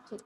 ठीक,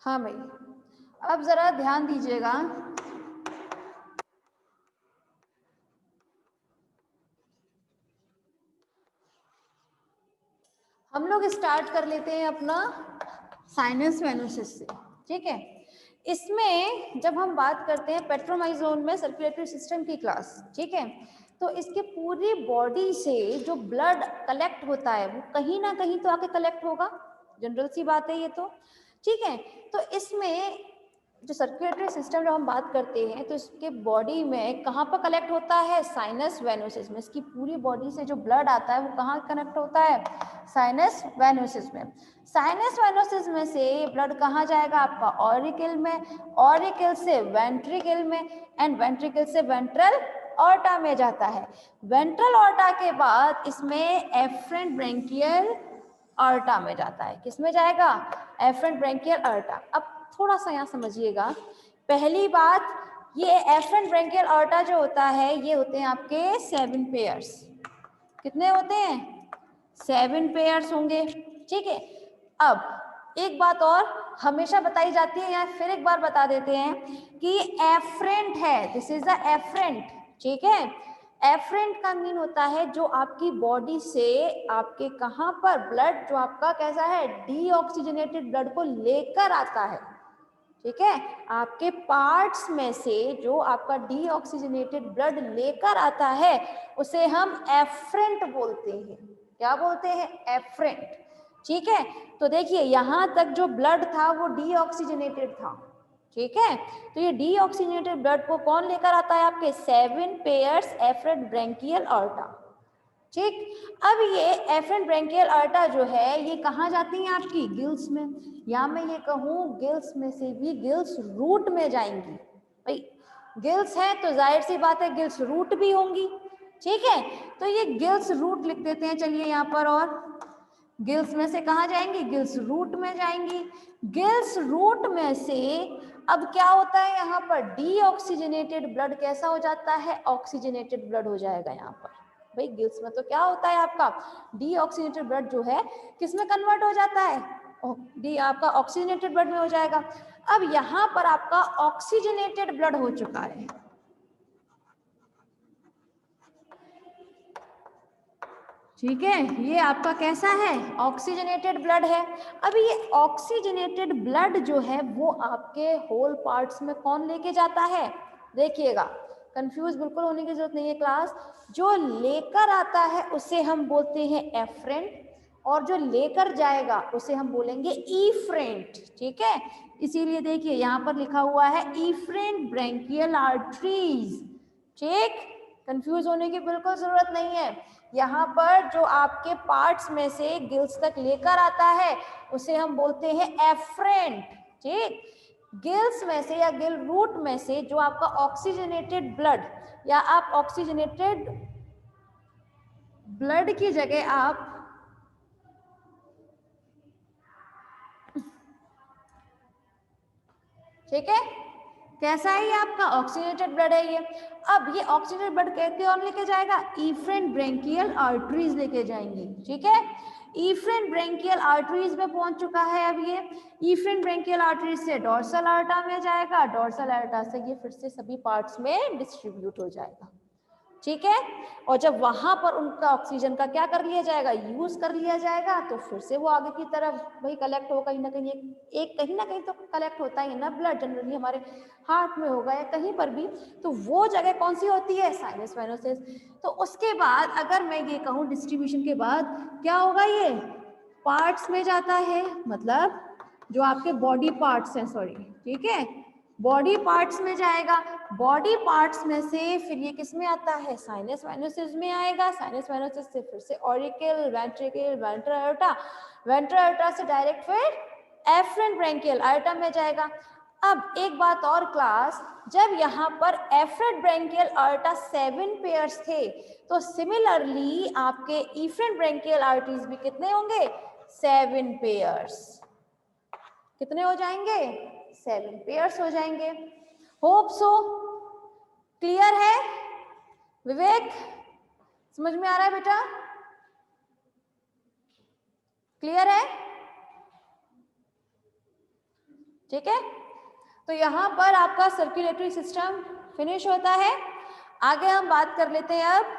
हाँ भाई, अब जरा ध्यान दीजिएगा। हम लोग स्टार्ट कर लेते हैं अपना साइनस वेनोसिस से, ठीक है। इसमें जब हम बात करते हैं पेट्रोमाइजोन में सर्कुलेटरी सिस्टम की क्लास, ठीक है, तो इसके पूरी बॉडी से जो ब्लड कलेक्ट होता है वो कहीं ना कहीं तो आके कलेक्ट होगा, जनरल सी बात है ये तो, ठीक है। तो इसमें जो सर्कुलेटरी सिस्टम जब हम बात करते हैं तो इसके बॉडी में कहाँ पर कलेक्ट होता है, साइनस वेनोसिस में। इसकी पूरी बॉडी से जो ब्लड आता है वो कहाँ कनेक्ट होता है, साइनस वेनोसिस में। साइनस वेनोसिस में से ब्लड कहाँ जाएगा आपका, ऑरिकल में, ऑरिकल से वेंट्रिकल में, एंड वेंट्रिकल से वेंट्रल ऑर्टा में जाता है। वेंट्रल ऑर्टा के बाद इसमें एफरेंट ब्रेंकियल ऑर्टा में जाता है। किस में जाएगा, एफरेंट ब्रेंकियल ऑर्टा। अब थोड़ा सा यहाँ समझिएगा। पहली बात, ये एफरेंट ब्रेंकियल ऑर्टा जो होता है ये होते हैं आपके 7 पेयर्स। कितने होते हैं, 7 पेयर्स होंगे, ठीक है। अब एक बात और हमेशा बताई जाती है, या फिर एक बार बता देते हैं कि एफरेंट है, दिस इज द एफरेंट, ठीक है। एफरेंट का मीन होता है जो आपकी बॉडी से आपके कहाँ पर ब्लड जो आपका कैसा है, डीऑक्सीजनेटेड ब्लड को लेकर आता है, ठीक है। आपके पार्ट्स में से जो आपका डीऑक्सीजनेटेड ब्लड लेकर आता है उसे हम एफरेंट बोलते हैं। क्या बोलते हैं, एफरेंट, ठीक है। तो देखिए यहाँ तक जो ब्लड था वो डीऑक्सीजनेटेड था, ठीक है। तो ये डीऑक्सीजनेटेड ब्लड को कौन लेकर आता है, आपके 7 पेयर्स एफरेंट ब्रेंकियल ऑर्टा, ठीक। अब ये एफरेंट ब्रेंकियल ऑर्टा जो है ये कहाँ जाती है आपकी, गिल्स में, या मैं ये कहूँ गिल्स में से भी गिल्स रूट में जाएंगी। भाई गिल्स है तो जाहिर सी बात है गिल्स रूट भी होंगी, ठीक है। तो ये गिल्स रूट लिख देते हैं, चलिए यहाँ पर, और गिल्स में से कहाँ जाएंगी, गिल्स रूट में जाएंगी। गिल्स रूट में से अब क्या होता है यहाँ पर, डीऑक्सीजनेटेड ब्लड कैसा हो जाता है, ऑक्सीजनेटेड ब्लड हो जाएगा यहाँ पर। भाई गिल्स में तो क्या होता है आपका, डीऑक्सीजनेटेड ब्लड जो है किस में कन्वर्ट हो जाता है, डी आपका ऑक्सीजनेटेड ब्लड में हो जाएगा। अब यहाँ पर आपका ऑक्सीजनेटेड ब्लड हो चुका है, ठीक है। ये आपका कैसा है, ऑक्सीजनेटेड ब्लड है। अब ये ऑक्सीजनेटेड ब्लड जो है वो आपके होल पार्ट्स में कौन लेके जाता है, देखिएगा, कंफ्यूज बिल्कुल होने की जरूरत नहीं है क्लास। जो लेकर आता है उसे हम बोलते हैं एफरेंट, और जो लेकर जाएगा उसे हम बोलेंगे ईफ्रेंट, ठीक है। इसीलिए देखिए यहाँ पर लिखा हुआ है ईफ्रेंट ब्रेंकियल आर्टरीज, ठीक। कंफ्यूज होने की बिल्कुल जरूरत नहीं है। यहाँ पर जो आपके पार्ट्स में से गिल्स तक लेकर आता है उसे हम बोलते हैं एफरेंट, ठीक। गिल्स में से या गिल रूट में से जो आपका ऑक्सीजनेटेड ब्लड, या आप ऑक्सीजनेटेड ब्लड की जगह आप ठीक है, कैसा है ये आपका ऑक्सीजनेटेड ब्लड है ये। अब ये ऑक्सीजनेटेड ब्लड कहते कौन लेके जाएगा, इफ्रेंट ब्रेंकियल आर्टरीज लेके जाएंगी, ठीक है। इफ्रेंट ब्रेंकियल आर्टरीज में पहुंच चुका है। अब ये इफ्रेंट ब्रेंकियल आर्टरीज से डोर्सल आर्टा में जाएगा, डोर्सल आर्टा से ये फिर से सभी पार्ट्स में डिस्ट्रीब्यूट हो जाएगा, ठीक है। और जब वहां पर उनका ऑक्सीजन का क्या कर लिया जाएगा, यूज कर लिया जाएगा, तो फिर से वो आगे की तरफ वही कलेक्ट हो, कहीं ना कहीं एक कहीं ना कहीं तो कलेक्ट होता ही है ना ब्लड, जनरली हमारे हार्ट में होगा या कहीं पर भी, तो वो जगह कौन सी होती है, साइनस वेनोसिस। तो उसके बाद अगर मैं ये कहूँ डिस्ट्रीब्यूशन के बाद क्या होगा, ये पार्ट्स में जाता है, मतलब जो आपके बॉडी पार्ट्स हैं, सॉरी, ठीक है, बॉडी पार्ट्स में जाएगा। बॉडी पार्ट्स में से फिर ये किस में आता है, साइनस वेनोसिस में आएगा। साइनस वेनोसिस से फिर से auricle, ventricle, ventral aorta, ventral aorta से डायरेक्ट फिर एफरेंट ब्रैंकियल आयोटा में जाएगा। अब एक बात और क्लास, जब यहाँ पर एफरेंट ब्रैंकियल आयोटा 7 पेयर्स थे, तो सिमिलरली आपके इफरेंट ब्रैंकियल आर्टरीज भी कितने होंगे, 7 पेयर्स। कितने हो जाएंगे, 7 पेयर्स हो जाएंगे। होप सो क्लियर है विवेक, समझ में आ रहा है बेटा, क्लियर है, ठीक है। तो यहां पर आपका सर्कुलेटरी सिस्टम फिनिश होता है। आगे हम बात कर लेते हैं अब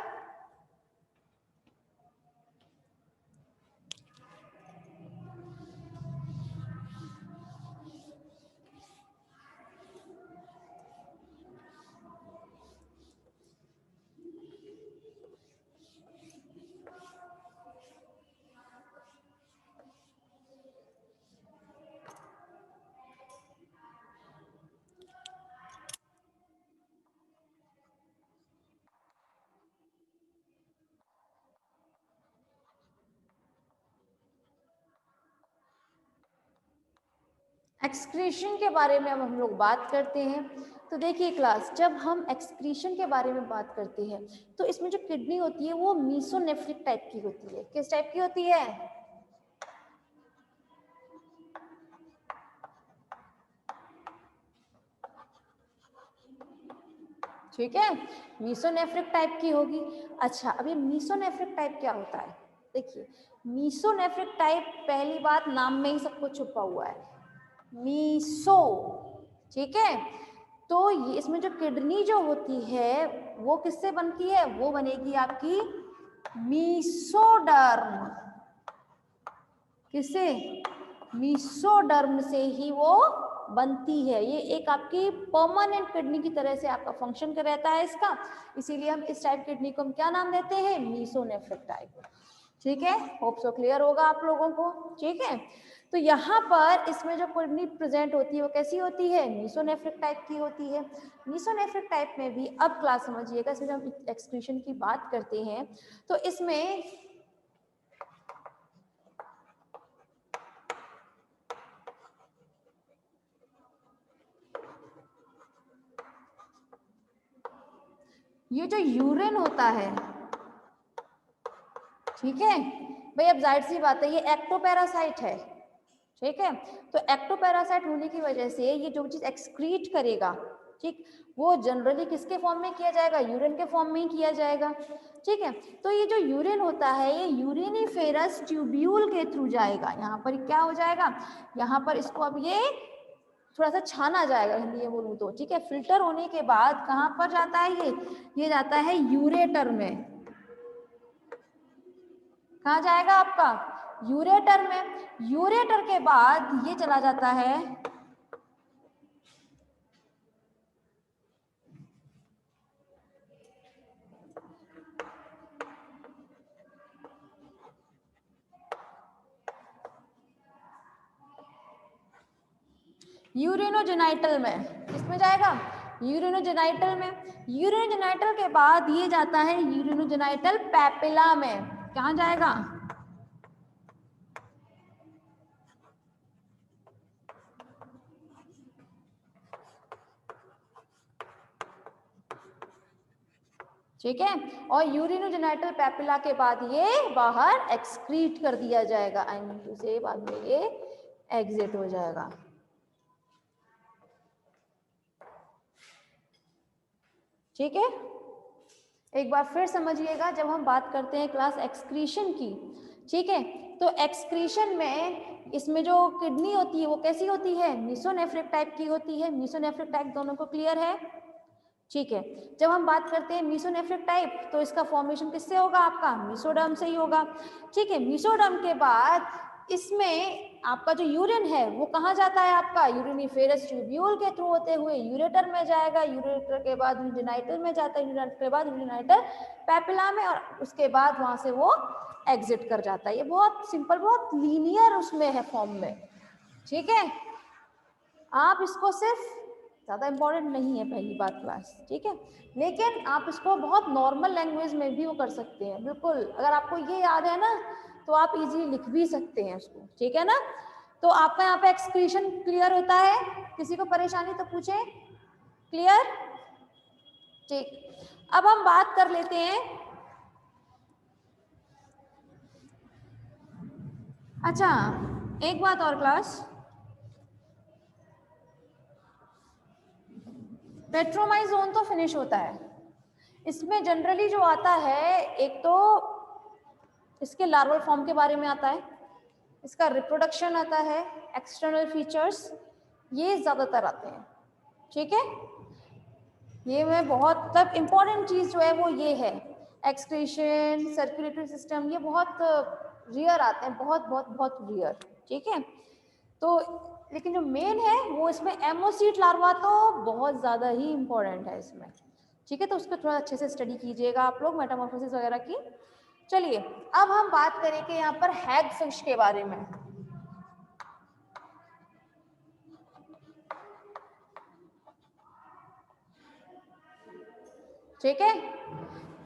एक्सक्रीशन के बारे में। अब हम लोग बात करते हैं। तो देखिए क्लास, जब हम एक्सक्रीशन के बारे में बात करते हैं तो इसमें जो किडनी होती है वो मीसोनेफ्रिक टाइप की होती है। किस टाइप की होती है, ठीक है, मीसोनेफ्रिक टाइप की होगी। अच्छा, अब ये मीसोनेफ्रिक टाइप क्या होता है, देखिए मीसोनेफ्रिक टाइप, पहली बात नाम में ही सब कुछ छुपा हुआ है, मीसो, ठीक है। तो ये इसमें जो किडनी जो होती है वो किससे बनती है, वो बनेगी आपकी मीसोडर्म। किससे, मीसोडर्म से ही वो बनती है। ये एक आपकी परमानेंट किडनी की तरह से आपका फंक्शन कर रहता है इसका, इसीलिए हम इस टाइप किडनी को हम क्या नाम देते हैं, मीसोनेफ्रिक टाइप, ठीक है। होप सो क्लियर होगा आप लोगों को, ठीक है। तो यहाँ पर इसमें जो किडनी प्रेजेंट होती है वो कैसी होती है, मीसोनेफ्रिक टाइप की होती है। मीसोनेफ्रिक टाइप में भी, अब क्लास समझिएगा, इसमें जब हम एक्सक्रीशन की बात करते हैं तो इसमें ये जो यूरिन होता है, ठीक है भाई, अब जाहिर सी बात है ये एक्टोपैरासाइट है, ठीक है। तो एक्टोपैरासाइट होने की वजह से ये जो चीज एक्सक्रीट करेगा, ठीक, वो जनरली किसके फॉर्म में किया जाएगा, यूरिन के फॉर्म में ही किया जाएगा, ठीक है। तो ये जो यूरिन होता है ये यूरिनिफेरस ट्यूब्यूल के थ्रू जाएगा। यहाँ पर क्या हो जाएगा, यहाँ पर इसको अब ये थोड़ा सा छाना जाएगा, हिंदी में बोलूँ तो, ठीक है। फिल्टर होने के बाद कहाँ पर जाता है ये जाता है यूरेटर में। कहाँ जाएगा आपका, यूरेटर में। यूरेटर के बाद ये चला जाता है यूरिनोजेनाइटल में। किसमें जाएगा, यूरिनोजेनाइटल में। यूरिनोजेनाइटल के बाद ये जाता है यूरिनोजेनाइटल पैपिला में। कहाँ जाएगा, ठीक है। और यूरिनोजेनाइटल पैपिला के बाद ये बाहर एक्सक्रीट कर दिया जाएगा, आई मीन टू से बाद में ये एग्जिट हो जाएगा, ठीक है। एक बार फिर समझिएगा, जब हम बात करते हैं क्लास एक्सक्रीशन की, ठीक है, तो एक्सक्रीशन में इसमें जो किडनी होती है वो कैसी होती है, मीसोनेफ्रिक टाइप की होती है। मीसोनेफ्रिक टाइप दोनों को क्लियर है, ठीक है। जब हम बात करते हैं मीसोनेफ्रिक टाइप, तो इसका फॉर्मेशन किससे होगा? आपका मीसोडर्म से ही होगा। ठीक है, मीसोडर्म के बाद इसमें आपका जो यूरिन है वो कहाँ जाता है? आपका यूरिनिफेरस ट्यूब्यूल के थ्रू होते हुए यूरेटर में जाएगा, यूरेटर के बाद यूरिनाइटर में जाता है, यूरिनाइटर के बाद यूरिनाइटर पैपिला में, और उसके बाद वहां से वो एग्जिट कर जाता है। ये बहुत सिंपल, बहुत लीनियर उसमें है फॉर्म में। ठीक है, आप इसको सिर्फ, ज़्यादा इंपॉर्टेंट नहीं है पहली बात क्लास, ठीक है, लेकिन आप इसको बहुत नॉर्मल लैंग्वेज में भी वो कर सकते हैं। बिल्कुल, अगर आपको ये याद है ना तो आप इजीली लिख भी सकते हैं उसको, ठीक है ना। तो आपका यहाँ पे एक्सक्रीशन क्लियर होता है? किसी को परेशानी तो पूछे। क्लियर? ठीक। अब हम बात कर लेते हैं, अच्छा एक बात और क्लास, पेट्रोमाइजोन तो फिनिश होता है, इसमें जनरली जो आता है, एक तो इसके लार्वल फॉर्म के बारे में आता है, इसका रिप्रोडक्शन आता है, एक्सटर्नल फीचर्स, ये ज्यादातर आते हैं। ठीक है, ये में बहुत मतलब इम्पोर्टेंट चीज जो है वो ये है, एक्सक्रीशन, सर्कुलेटरी सिस्टम, ये बहुत रियर आते हैं, बहुत बहुत बहुत रियर। ठीक है, तो लेकिन जो मेन है वो इसमें एमोसीट लार्वा तो बहुत ज़्यादा ही इम्पोर्टेंट है इसमें। ठीक है, तो उसको थोड़ा अच्छे से स्टडी कीजिएगा आप लोग, मेटामॉर्फोसिस वगैरह की। चलिए अब हम बात करेंगे यहाँ पर हैग फिश के बारे में। ठीक है,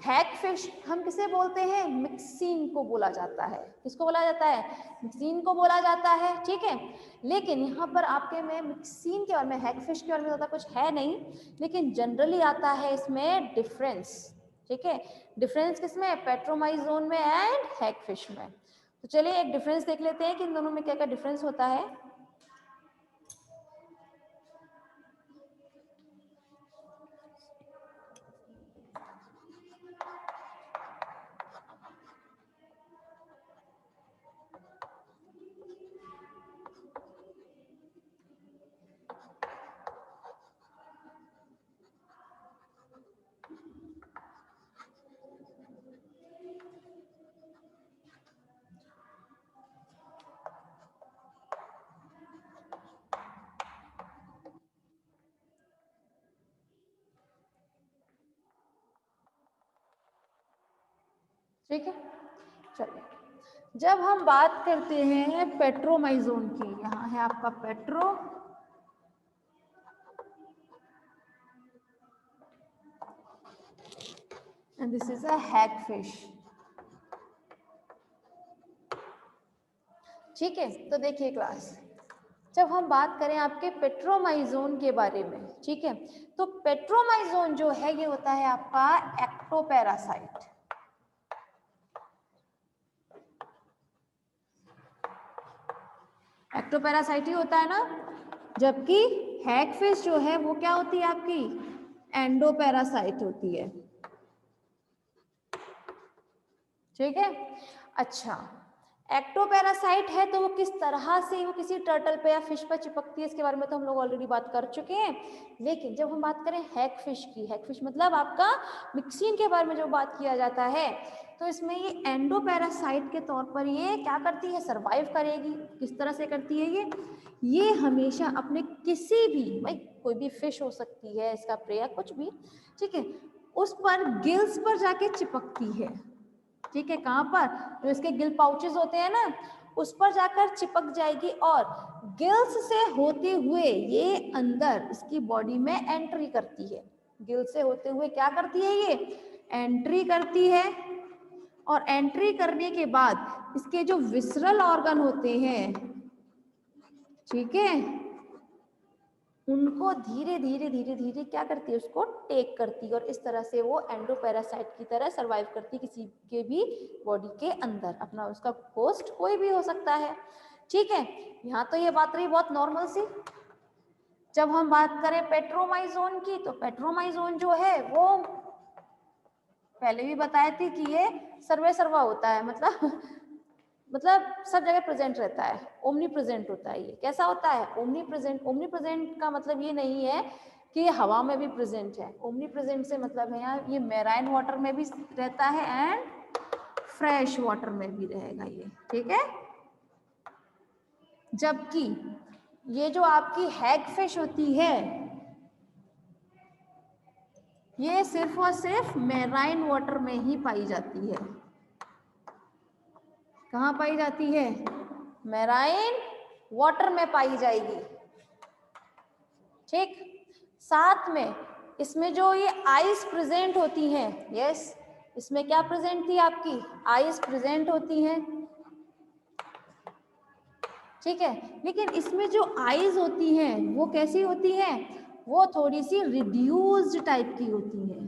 हैग फिश हम किसे बोलते हैं? मिक्सिन को बोला जाता है। किसको बोला जाता है? मिक्सिन को बोला जाता है। ठीक है, लेकिन यहाँ पर आपके में मिक्सिन के बारे में, हैग फिश के बारे में ज़्यादा कुछ है नहीं, लेकिन जनरली आता है इसमें डिफरेंस। ठीक है, डिफरेंस किसमें? पेट्रोमाइजोन में एंड हैग फिश में। तो चलिए एक डिफरेंस देख लेते हैं कि इन दोनों में क्या क्या डिफरेंस होता है। ठीक है, चलिए जब हम बात करते हैं पेट्रोमाइजोन की, यहाँ है आपका petro, and this is a hagfish। ठीक है, तो देखिए क्लास, जब हम बात करें आपके पेट्रोमाइजोन के बारे में, ठीक है, तो पेट्रोमाइजोन जो है ये होता है आपका एक्टोपैरासाइट। एक्टोपैरासाइट ही होता है ना, जबकि हैगफिश जो है वो क्या होती है आपकी? एंडोपैरासाइट होती है। ठीक है, अच्छा एक्टोपैरासाइट है तो वो किस तरह से वो किसी टर्टल पे या फिश पे चिपकती है, इसके बारे में तो हम लोग ऑलरेडी बात कर चुके हैं। लेकिन जब हम बात करें हैगफिश की, हैगफिश मतलब आपका मिक्सिन के बारे में जो बात किया जाता है, तो इसमें ये एंडोपैरासाइट के तौर पर ये क्या करती है? सर्वाइव करेगी। किस तरह से करती है ये हमेशा अपने किसी भी, भाई कोई भी फिश हो सकती है, इसका प्रे कुछ भी, ठीक है, उस पर गिल्स पर जाके चिपकती है। ठीक है, कहाँ पर? जो इसके गिल पाउचेस होते हैं ना, उस पर जाकर चिपक जाएगी और गिल्स से होते हुए ये अंदर इसकी बॉडी में एंट्री करती है। गिल से होते हुए क्या करती है? ये एंट्री करती है, और एंट्री करने के बाद इसके जो विसरल ऑर्गन होते हैं, ठीक है, उनको धीरे धीरे धीरे धीरे क्या करती है? उसको टेक करती है, और इस तरह से वो एंडोपैरासाइट की तरह सरवाइव करती है किसी के भी बॉडी के अंदर। अपना उसका होस्ट कोई भी हो सकता है। ठीक है, यहाँ तो ये बात रही बहुत नॉर्मल सी। जब हम बात करें पेट्रोमाइजोन की, तो पेट्रोमाइजोन जो है वो पहले भी बताए थे कि ये सर्वे सर्वा होता है, मतलब सब जगह प्रेजेंट रहता है, ओमनी प्रेजेंट होता है। ये कैसा होता है? Omni present. ओमनी प्रेजेंट का मतलब ये नहीं है कि ये हवा में भी प्रेजेंट है। ओमनी प्रेजेंट से मतलब है यहाँ ये मैराइन वाटर में भी रहता है एंड फ्रेश वाटर में भी रहेगा ये, ठीक है। जबकि ये जो आपकी हैगफिश होती है ये सिर्फ और सिर्फ मैराइन वाटर में ही पाई जाती है। कहाँ पाई जाती है? मैराइन वाटर में पाई जाएगी, ठीक। साथ में इसमें जो ये आइस प्रेजेंट होती हैं, यस, इसमें क्या प्रेजेंट थी आपकी? आइस प्रेजेंट होती हैं, ठीक है। लेकिन इसमें जो आइज होती हैं वो कैसी होती हैं? वो थोड़ी सी रिड्यूस्ड टाइप की होती हैं।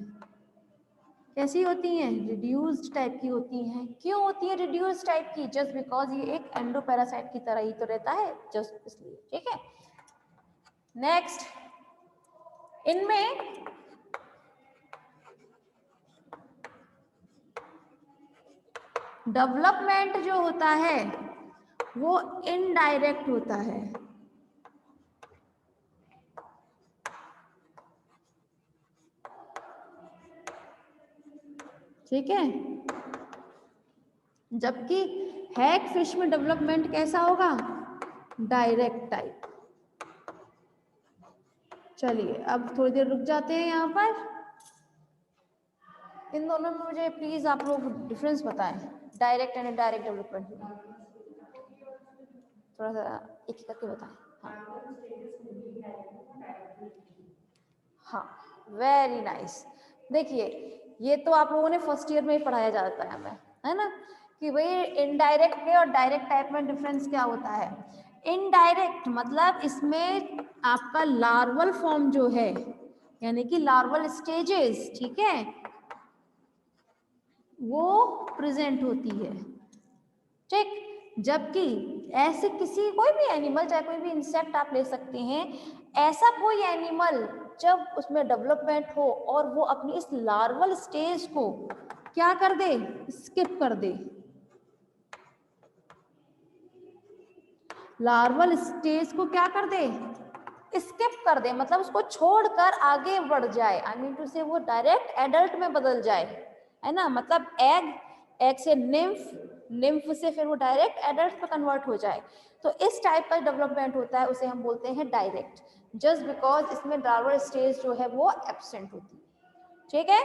कैसी होती हैं? रिड्यूस्ड टाइप की होती हैं। क्यों होती है रिड्यूस्ड टाइप की? जस्ट बिकॉज ये एक एंडोपैरासाइट की तरह ही तो रहता है, जस्ट इसलिए, ठीक है। नेक्स्ट, इनमें डेवलपमेंट जो होता है वो इनडायरेक्ट होता है, ठीक है। जबकि हैग फिश में डेवलपमेंट कैसा होगा? Direct type. चलिए अब थोड़ी देर रुक जाते हैं यहाँ पर। इन दोनों में मुझे प्लीज आप लोग डिफरेंस बताएं, डायरेक्ट एंड इनडायरेक्ट डेवलपमेंट में। थोड़ा सा एक एक करके बताएं। हाँ, वेरी नाइस। देखिए ये तो आप लोगों ने फर्स्ट ईयर में ही पढ़ाया जाता है हमें, है ना, कि भाई इनडायरेक्ट के और डायरेक्ट टाइप में डिफरेंस क्या होता है। इनडायरेक्ट मतलब इसमें आपका लार्वल फॉर्म जो है, यानी कि लार्वल स्टेजेस, ठीक है, वो प्रेजेंट होती है, ठीक। जबकि ऐसे किसी कोई भी एनिमल, चाहे कोई भी इंसेक्ट आप ले सकते हैं, ऐसा कोई एनिमल जब उसमें डेवलपमेंट हो और वो अपनी इस लार्वल स्टेज को क्या कर दे? स्किप कर दे। लार्वल स्टेज को क्या कर दे? स्किप कर दे, मतलब उसको छोड़कर आगे बढ़ जाए। आई मीन टू से वो डायरेक्ट एडल्ट में बदल जाए, है ना, मतलब एग से निम्फ, निम्फ से फिर वो डायरेक्ट एडल्ट में कन्वर्ट हो जाए। तो इस टाइप का डेवलपमेंट होता है, उसे हम बोलते हैं डायरेक्ट, जस्ट बिकॉज इसमें लार्वल स्टेज जो है वो एब्सेंट होती है, ठीक है।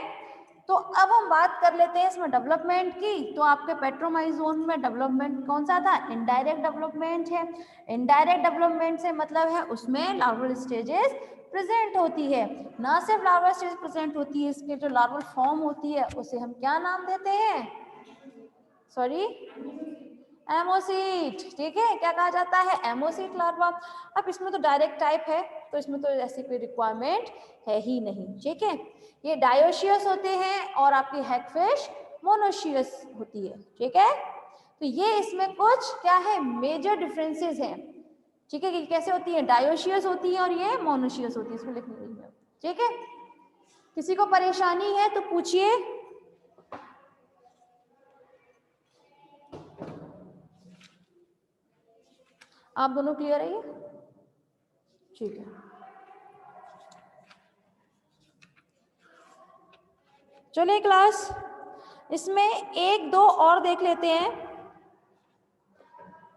तो अब हम बात कर लेते हैं इसमें डेवलपमेंट की। तो आपके पेट्रोमाइजोन में डेवलपमेंट कौन सा था? इनडायरेक्ट डेवलपमेंट है। इनडायरेक्ट डेवलपमेंट से मतलब है उसमें लार्वल स्टेजेस प्रेजेंट होती है। ना सिर्फ लार्वल स्टेज प्रेजेंट होती है, इसके जो लार्वल फॉर्म होती है उसे हम क्या नाम देते हैं? सॉरी, एमोसीट, ठीक है। क्या कहा जाता है? एमोसीट लार्वा। अब इसमें तो डायरेक्ट टाइप है तो इसमें तो ऐसी कोई रिक्वायरमेंट है ही नहीं, ठीक है। ये डायोशियस होते हैं और आपकी हैगफिश मोनोशियस होती है, ठीक है। तो ये इसमें कुछ क्या है, मेजर डिफरेंसेस हैं, ठीक है, कि कैसे होती है, डायोशियस होती है और ये मोनोशियस होती है, इसमें लिखने के लिए, ठीक है। किसी को परेशानी है तो पूछिए। आप दोनों क्लियर है ये? ठीक है, चलिए क्लास इसमें एक दो और देख लेते हैं।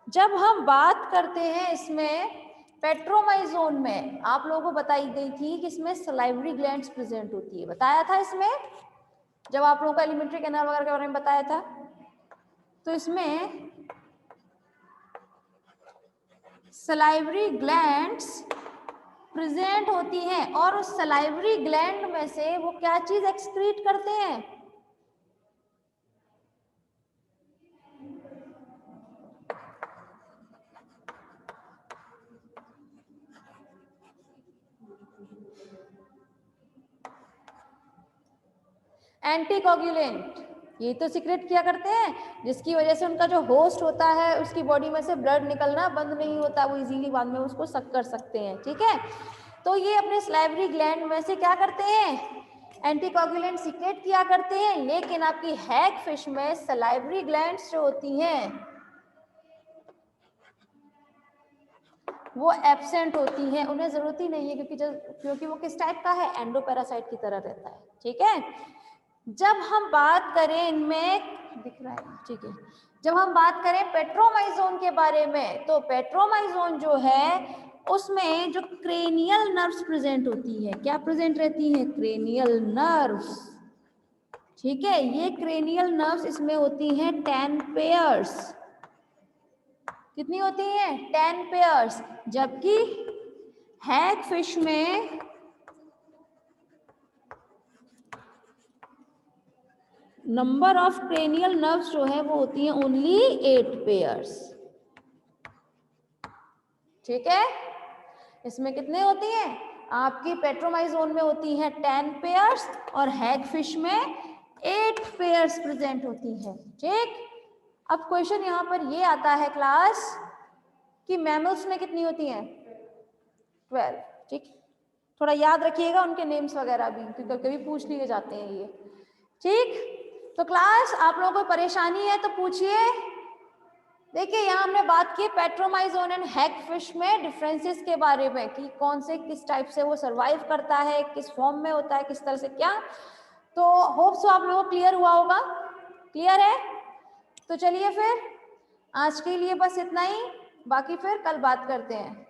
जब हम बात करते हैं इसमें पेट्रोमाइजोन में, आप लोगों को बताई गई थी कि इसमें सलाइवरी ग्लैंड्स प्रेजेंट होती है, बताया था इसमें जब आप लोगों को एलिमेंट्री कैनाल वगैरह के बारे में बताया था। तो इसमें सलाइवरी ग्लैंड्स प्रेजेंट होती हैं और उस सलाइवरी ग्लैंड में से वो क्या चीज एक्सक्रीट करते हैं? एंटीकोगुलेंट। ये तो सीक्रेट किया करते हैं, जिसकी वजह से उनका जो होस्ट होता है उसकी बॉडी में से ब्लड निकलना बंद नहीं होता, वो इजीली बाद में उसको सक कर सकते हैं, ठीक है। तो ये अपने सलाइवरी ग्लैंड में से क्या करते हैं? एंटीकोगुलेंट सीक्रेट किया करते हैं। लेकिन आपकी हैग फिश में सलाइवरी ग्लैंड्स जो होती हैं वो एब्सेंट होती हैं, उन्हें जरूरत ही नहीं है, क्योंकि वो किस टाइप का है, एंडोपैरासाइट की तरह रहता है, ठीक है। जब हम बात करें इनमें, दिख रहा है, ठीक है, जब हम बात करें पेट्रोमाइजोन के बारे में, तो पेट्रोमाइजोन जो है उसमें जो क्रेनियल नर्व्स प्रेजेंट होती है, क्या प्रेजेंट रहती है, क्रेनियल नर्व्स, ठीक है। ये क्रेनियल नर्व्स इसमें होती हैं 10 पेयर्स, कितनी होती हैं, 10 पेयर्स, जबकि हैग फिश में नंबर ऑफ क्रेनियल नर्व्स जो है वो होती हैं ओनली 8 पेयर्स, ठीक है। इसमें कितने होती हैं, आपकी पेट्रोमाइजोन में होती हैं 10 पेयर्स और हैग फिश में 8 पेयर्स प्रेजेंट होती है, ठीक। अब क्वेश्चन यहाँ पर ये आता है क्लास कि मैमल्स में कितनी होती हैं, 12, ठीक। थोड़ा याद रखिएगा उनके नेम्स वगैरह भी, क्योंकि कभी पूछ लिए जाते हैं ये, ठीक। तो क्लास आप लोगों को परेशानी है तो पूछिए। देखिए यहाँ हमने बात की पेट्रोमाइजोन एंड हैग फिश में डिफरेंसेस के बारे में, कि कौन से किस टाइप से वो सरवाइव करता है, किस फॉर्म में होता है, किस तरह से क्या। तो होप सो आप लोगों को क्लियर हुआ होगा, क्लियर है। तो चलिए फिर आज के लिए बस इतना ही, बाकी फिर कल बात करते हैं।